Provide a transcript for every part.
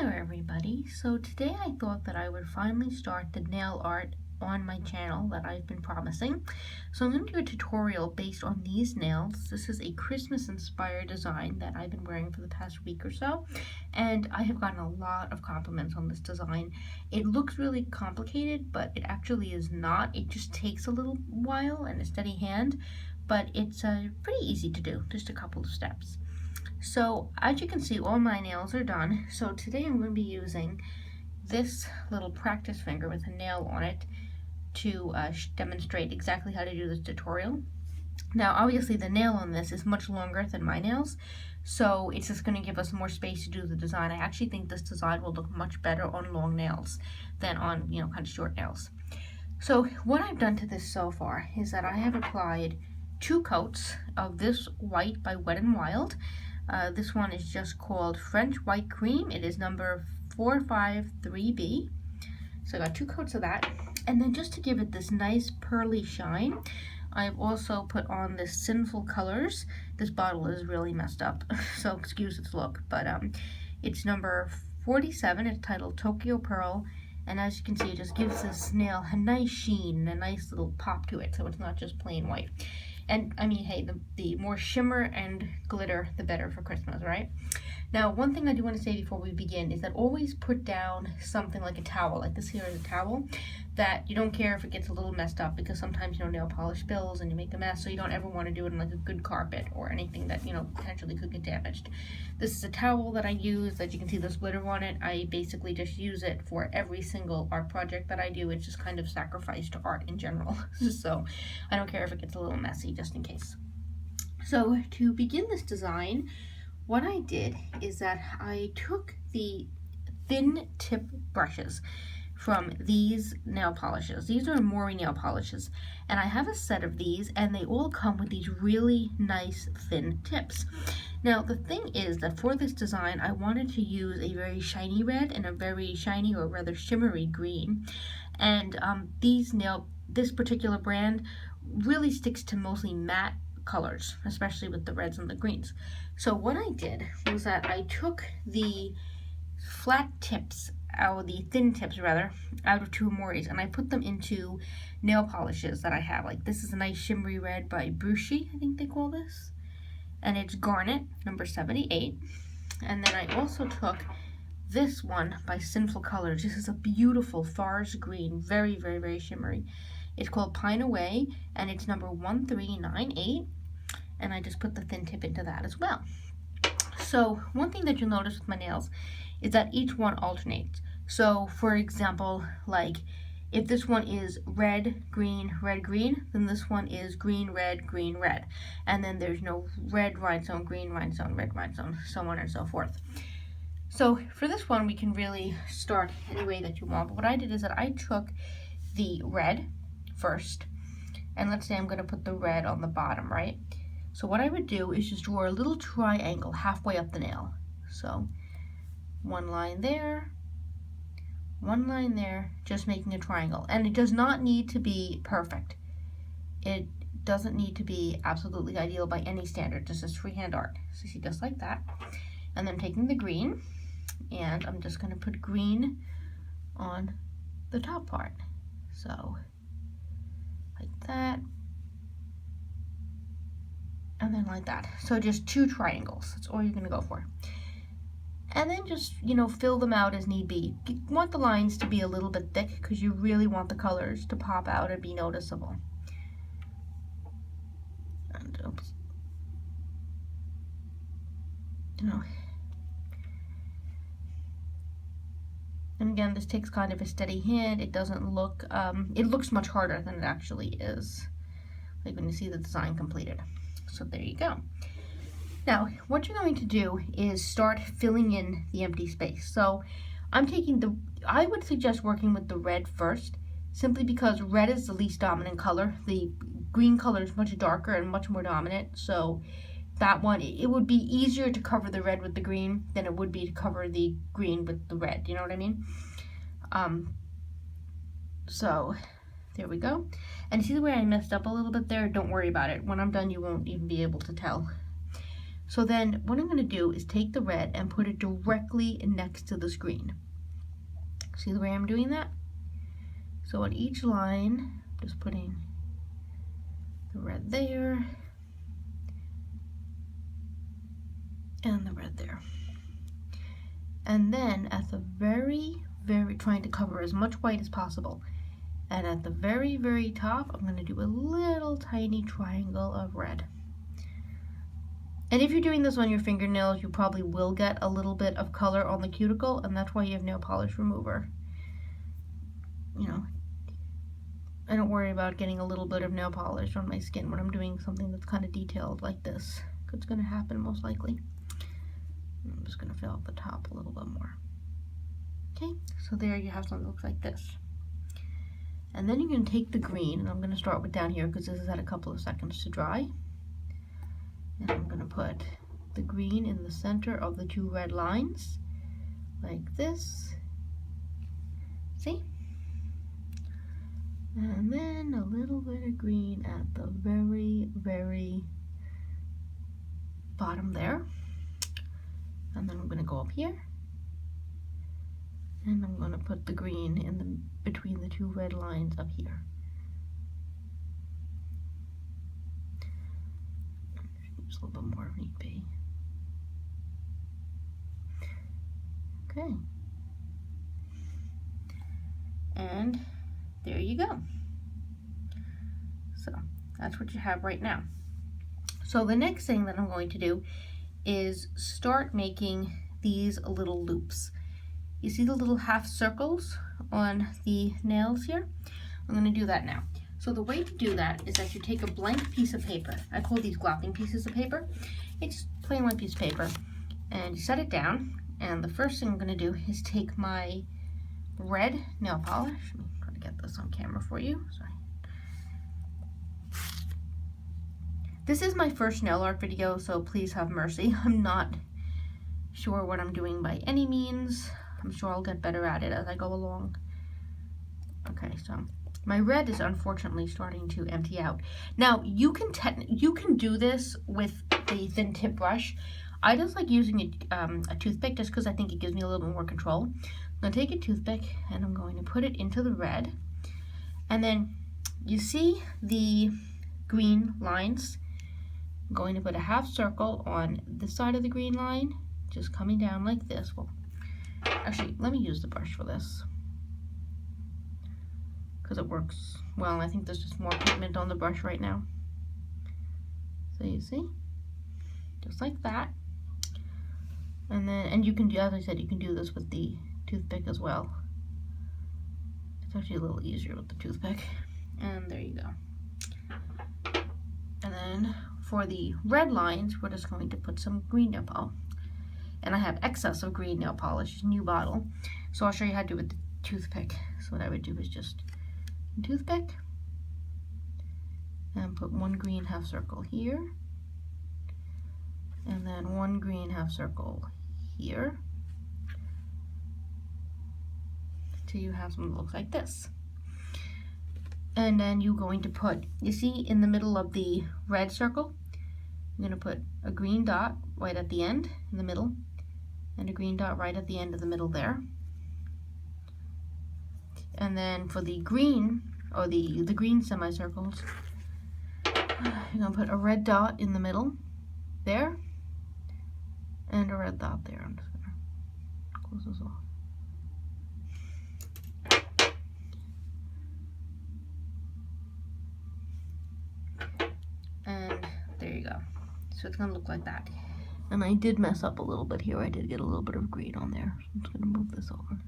Hello everybody. So today I thought that I would finally start the nail art on my channel that I've been promising. So I'm going to do a tutorial based on these nails. This is a Christmas inspired design that I've been wearing for the past week or so, and I have gotten a lot of compliments on this design. It looks really complicated, but it actually is not. It just takes a little while and a steady hand, but it's pretty easy to do, just a couple of steps. So as you can see, all my nails are done. So today I'm going to be using this little practice finger with a nail on it to demonstrate exactly how to do this tutorial. Now obviously the nail on this is much longer than my nails, so it's just going to give us more space to do the design. I actually think this design will look much better on long nails than on, kind of short nails. So what I've done to this so far is that I have applied 2 coats of this white by Wet n Wild. This one is just called French White Cream. It is number 453B. So I got 2 coats of that. And then just to give it this nice pearly shine, I've also put on this Sinful Colors. This bottle is really messed up, so excuse its look. But it's number 47. It's titled Tokyo Pearl. And as you can see, it just gives this nail a nice sheen and a nice little pop to it, so it's not just plain white. And I mean, hey, the more shimmer and glitter, the better for Christmas, right? Now, one thing I do want to say before we begin is that always put down something like a towel, like this here is a towel, that you don't care if it gets a little messed up, because sometimes, nail polish spills and you make a mess, so you don't ever want to do it in like a good carpet or anything that, potentially could get damaged. This is a towel that I use, that you can see there's glitter on it. I basically just use it for every single art project that I do. It's just kind of sacrifice to art in general, so I don't care if it gets a little messy, just in case. So to begin this design, what I did is that I took the thin tip brushes from these nail polishes. These are Mori nail polishes, and I have a set of these, and they all come with these really nice thin tips. Now the thing is that for this design I wanted to use a very shiny red and a very shiny, or rather shimmery, green, and this particular brand really sticks to mostly matte colors, especially with the reds and the greens. So what I did was that I took the flat tips, or the thin tips rather, out of 2 Moris, and I put them into nail polishes that I have. Like this is a nice shimmery red by Brushi, I think they call this, and it's Garnet, number 78. And then I also took this one by Sinful Colors. This is a beautiful forest green, very, very, very shimmery. It's called Pine Away, and it's number 1398, and I just put the thin tip into that as well. So one thing that you'll notice with my nails is that each one alternates. So for example, like if this one is red, green, then this one is green, red, red. And then there's no red rhinestone, green rhinestone, red rhinestone, so on and so forth. So for this one, we can really start any way that you want. But what I did is that I took the red first, and let's say I'm going to put the red on the bottom, right? So what I would do is just draw a little triangle halfway up the nail. So one line there, just making a triangle. And it does not need to be perfect. It doesn't need to be absolutely ideal by any standard. This is freehand art. So see, just like that. And then taking the green, and I'm just going to put green on the top part. So like that, and then like that. So just 2 triangles, that's all you're going to go for. And then just, fill them out as need be. You want the lines to be a little bit thick because you really want the colors to pop out and be noticeable. And oops. And again, this takes kind of a steady hand. It doesn't look, it looks much harder than it actually is, like when you see the design completed. So there you go. Now, what you're going to do is start filling in the empty space. So I would suggest working with the red first, simply because red is the least dominant color. The green color is much darker and much more dominant. So that one, it would be easier to cover the red with the green than it would be to cover the green with the red. You know what I mean? So there we go. And see the way I messed up a little bit there? Don't worry about it. When I'm done, you won't even be able to tell. So then what I'm going to do is take the red and put it directly next to the screen. See the way I'm doing that? So on each line, just putting the red there and the red there. And then at the very, trying to cover as much white as possible. And at the very, very top, I'm going to do a little tiny triangle of red. And if you're doing this on your fingernails, you probably will get a little bit of color on the cuticle, and that's why you have nail polish remover. You know, I don't worry about getting a little bit of nail polish on my skin when I'm doing something that's kind of detailed like this. It's going to happen most likely. I'm just going to fill out the top a little bit more. Okay, so there you have something that looks like this. And then you're going to take the green, and I'm going to start with down here because this has had a couple of seconds to dry. And I'm going to put the green in the center of the two red lines, like this. See? And then a little bit of green at the very, very bottom there. And then I'm going to go up here. And I'm going to put the green in the between the two red lines up here. Use a little bit more if need be. Okay. And there you go. So that's what you have right now. So the next thing that I'm going to do is start making these little loops. You see the little half circles on the nails here? I'm going to do that now. So the way to do that is that you take a blank piece of paper. I call these glopping pieces of paper. It's plain white piece of paper. And you set it down. And the first thing I'm going to do is take my red nail polish. Let me try to get this on camera for you. Sorry. This is my first nail art video, so please have mercy. I'm not sure what I'm doing by any means. I'm sure I'll get better at it as I go along. Okay, so my red is unfortunately starting to empty out. Now, you can do this with the thin tip brush. I just like using a toothpick just because I think it gives me a little bit more control. I'm going to take a toothpick and I'm going to put it into the red. And then you see the green lines. I'm going to put a half circle on this side of the green line, just coming down like this. Well, actually, let me use the brush for this because it works well. I think there's just more pigment on the brush right now. So you see, just like that. And then, and you can do, as I said, you can do this with the toothpick as well. It's actually a little easier with the toothpick. And there you go. And then for the red lines, we're just going to put some green nail polish. And I have excess of green nail polish, new bottle. So I'll show you how to do it with the toothpick. So what I would do is just toothpick and put one green half circle here. And then one green half circle here. So you have something that looks like this. And then you're going to put, you see in the middle of the red circle, you're going to put a green dot right at the end, in the middle, and a green dot right at the end of the middle there. And then for the green, or the green semicircles, you're going to put a red dot in the middle there, and a red dot there. I'm just going to close this off. And there you go. So it's gonna look like that. And I did mess up a little bit here. I did get a little bit of green on there. So I'm just gonna move this over.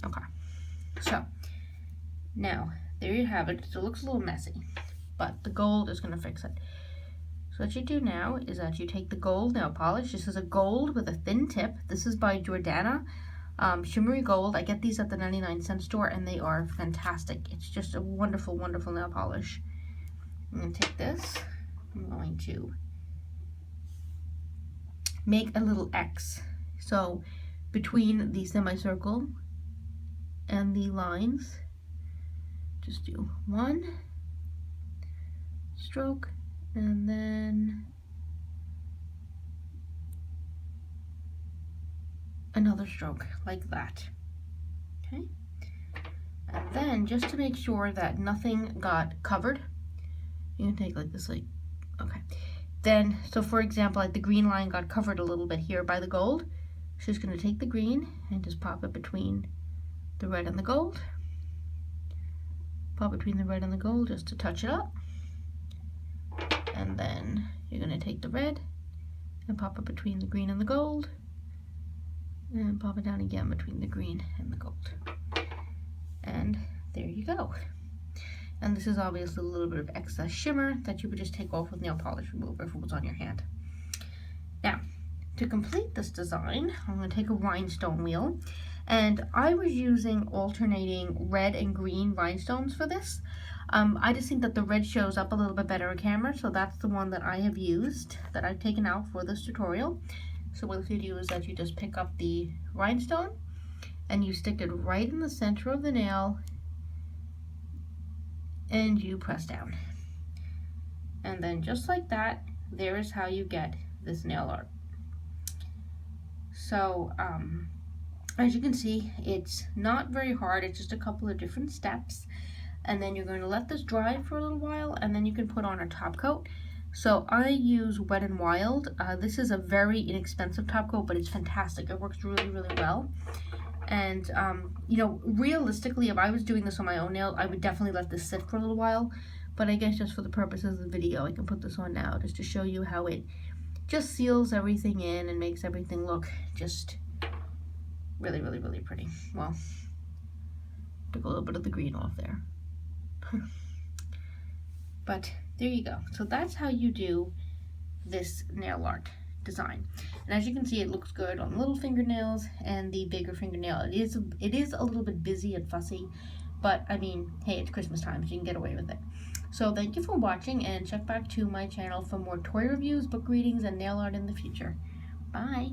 Okay. So now there you have it. So it looks a little messy, but the gold is gonna fix it. So what you do now is that you take the gold nail polish. This is a gold with a thin tip. This is by Jordana. Shimmery Gold. I get these at the 99-cent store and they are fantastic. It's just a wonderful, wonderful nail polish. I'm going to take this. I'm going to make a little X. So between the semicircle and the lines, just do one stroke and then another stroke like that. Okay, and then just to make sure that nothing got covered, you can take like this, like, okay. Then, so for example, like the green line got covered a little bit here by the gold. So just going to take the green and just pop it between the red and the gold. Pop between the red and the gold just to touch it up. And then you're going to take the red and pop it between the green and the gold. And pop it down again between the green and the gold. And there you go. And this is obviously a little bit of excess shimmer that you would just take off with nail polish remover if it was on your hand. Now, to complete this design, I'm going to take a rhinestone wheel. And I was using alternating red and green rhinestones for this. I just think that the red shows up a little bit better on camera, so that's the one that I have used, that I've taken out for this tutorial. So what you do is that you just pick up the rhinestone and you stick it right in the center of the nail and you press down. And then just like that, there is how you get this nail art. So as you can see, it's not very hard. It's just a couple of different steps. And then you're going to let this dry for a little while, and then you can put on a top coat. So I use Wet n Wild. This is a very inexpensive top coat, but it's fantastic. It works really, really well. And, you know, realistically, if I was doing this on my own nail, I would definitely let this sit for a little while. But I guess just for the purposes of the video, I can put this on now just to show you how it just seals everything in and makes everything look just really, really, really pretty. Well, took a little bit of the green off there. But there you go. So that's how you do this nail art design. And as you can see, it looks good on little fingernails and the bigger fingernail. It is a little bit busy and fussy, but I mean, hey, it's Christmas time, so you can get away with it. So thank you for watching, and check back to my channel for more toy reviews, book readings, and nail art in the future. Bye!